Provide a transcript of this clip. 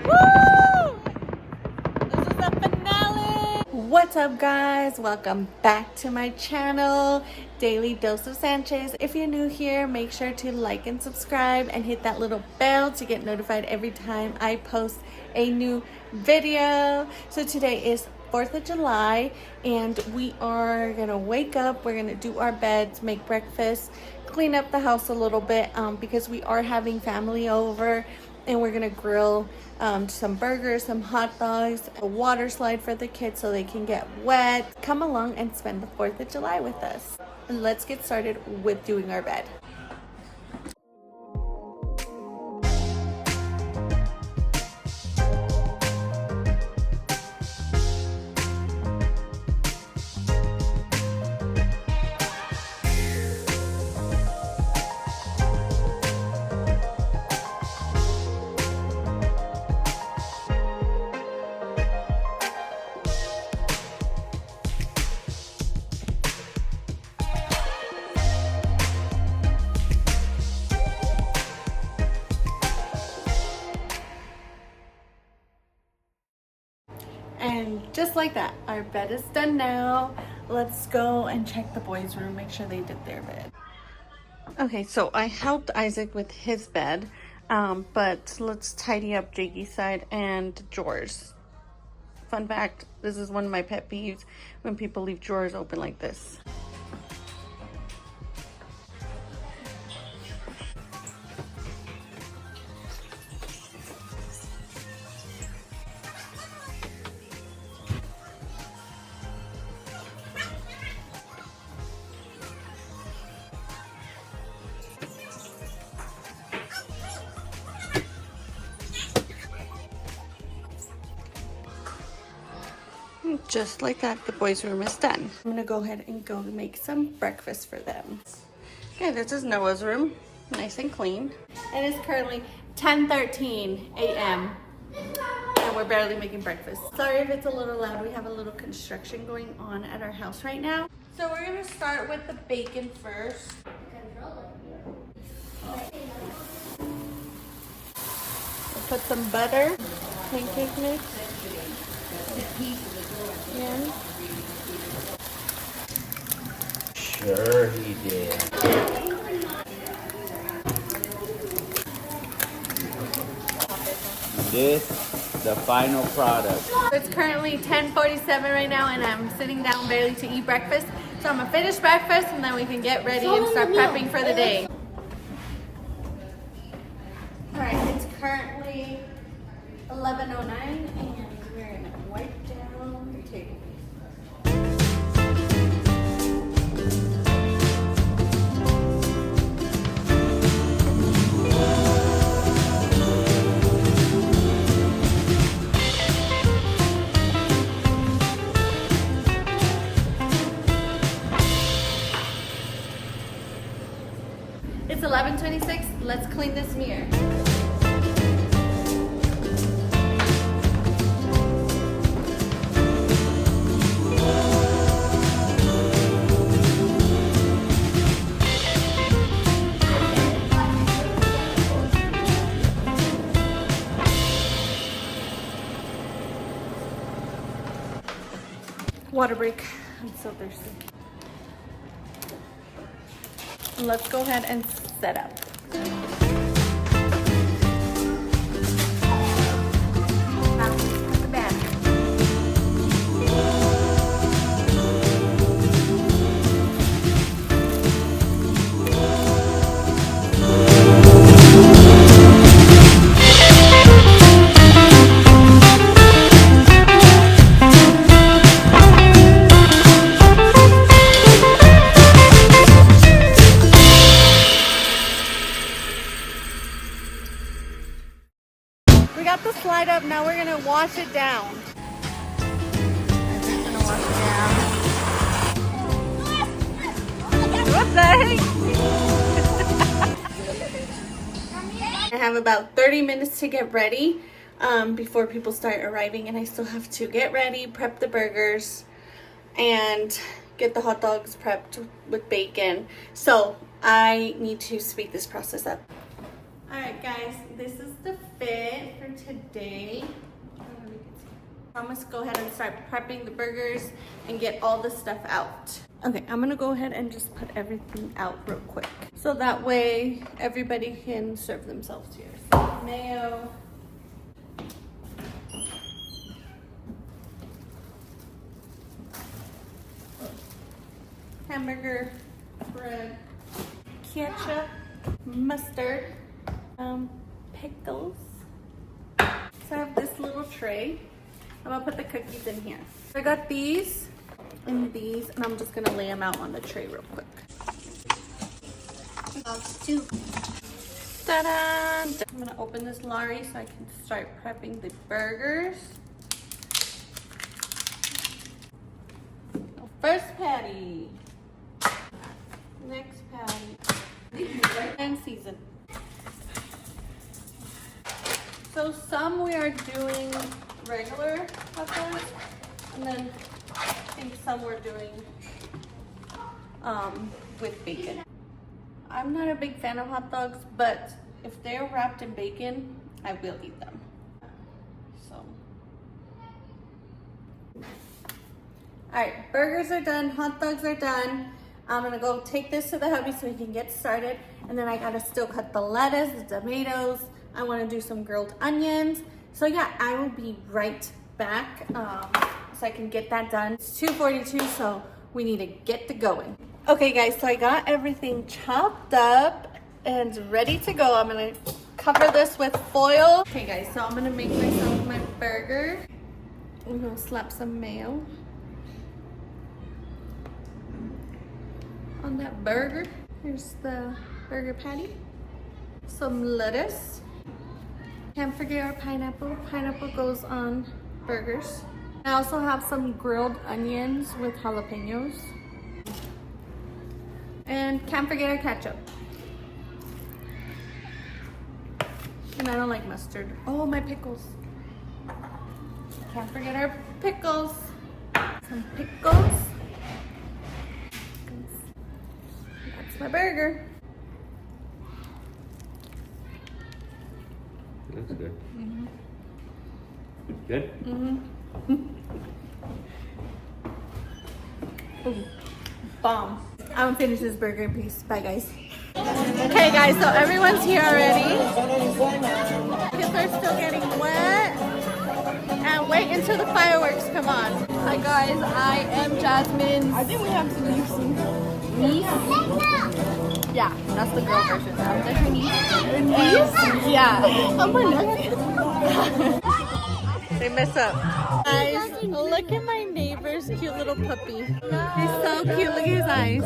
Woo! This is the finale! What's up, guys? Welcome back to my channel, Daily Dose of Sanchez. If you're new here, make sure to like and subscribe and hit that little bell to get notified every time I post a new video. So today is 4th of July and we are gonna wake up, we're gonna do our beds, make breakfast, clean up the house a little bit because we are having family over, and we're gonna grill some burgers, some hot dogs, a water slide for the kids so they can get wet. Come along and spend the 4th of July with us. And let's get started with doing our bed. And just like that, our bed is done now. Let's go and check the boys' room, make sure they did their bed. Okay, so I helped Isaac with his bed, but let's tidy up Jakey's side and drawers. Fun fact, this is one of my pet peeves, when people leave drawers open like this. Just like that, the boys' room is done. I'm gonna go ahead and go make some breakfast for them. Okay, this is Noah's room, nice and clean. It is currently 10:13 a.m. and we're barely making breakfast. Sorry if it's a little loud, we have a little construction going on at our house right now. So we're gonna start with the bacon first. We'll put some butter, pancake mix. In. Sure he did. This, the final product. It's currently 10:47 right now and I'm sitting down barely to eat breakfast. So I'm gonna finish breakfast and then we can get ready and start prepping for the day. Alright, it's currently 11:09 and we're gonna wipe down the table. It's 11:26. Let's clean this mirror. Water break. I'm so thirsty. Let's go ahead and set up. Now, put the bed. We got the slide up, now we're gonna wash it down. I'm just gonna wash it down. What the heck? I have about 30 minutes to get ready before people start arriving, and I still have to get ready, prep the burgers, and get the hot dogs prepped with bacon. So I need to speed this process up. Alright guys, this is the fit for today. I'm gonna go ahead and start prepping the burgers and get all the stuff out. Okay, I'm gonna go ahead and just put everything out real quick. So that way everybody can serve themselves here. So mayo. Hamburger, bread, ketchup, mustard, pickles. So I have this little tray. I'm gonna put the cookies in here. I got these and these, and I'm just gonna lay them out on the tray real quick. Ta-da! I'm gonna open this lorry so I can start prepping the burgers. First patty. Next patty. And season. So some we are doing regular hot dogs, and then I think some we're doing with bacon. I'm not a big fan of hot dogs, but if they're wrapped in bacon, I will eat them. So. Alright, burgers are done, hot dogs are done. I'm gonna go take this to the hubby so he can get started. And then I gotta still cut the lettuce, the tomatoes. I wanna do some grilled onions. So yeah, I will be right back so I can get that done. It's 2:42, so we need to get to going. Okay guys, so I got everything chopped up and ready to go. I'm gonna cover this with foil. Okay guys, so I'm gonna make myself my burger. I'm gonna slap some mayo on that burger. Here's the burger patty. Some lettuce. Can't forget our pineapple. Pineapple goes on burgers. I also have some grilled onions with jalapenos. And can't forget our ketchup. And I don't like mustard. Oh, my pickles. Can't forget our pickles. Some pickles. That's my burger. That's good. Mm-hmm. Good? Mm-hmm. Ooh, bomb. I'm gonna finish this burger in peace. Bye, guys. Okay, guys, so everyone's here already. Kids are still getting wet. And wait until the fireworks come on. Hi, guys. I am Jasmine. I think we have to leave soon. Niece? Yeah, that's the girl version. I'm the niece. Niece? Yeah. I'm a nephew. They mess up. Guys, look at my neighbor's cute little puppy. He's so cute. Look at his eyes.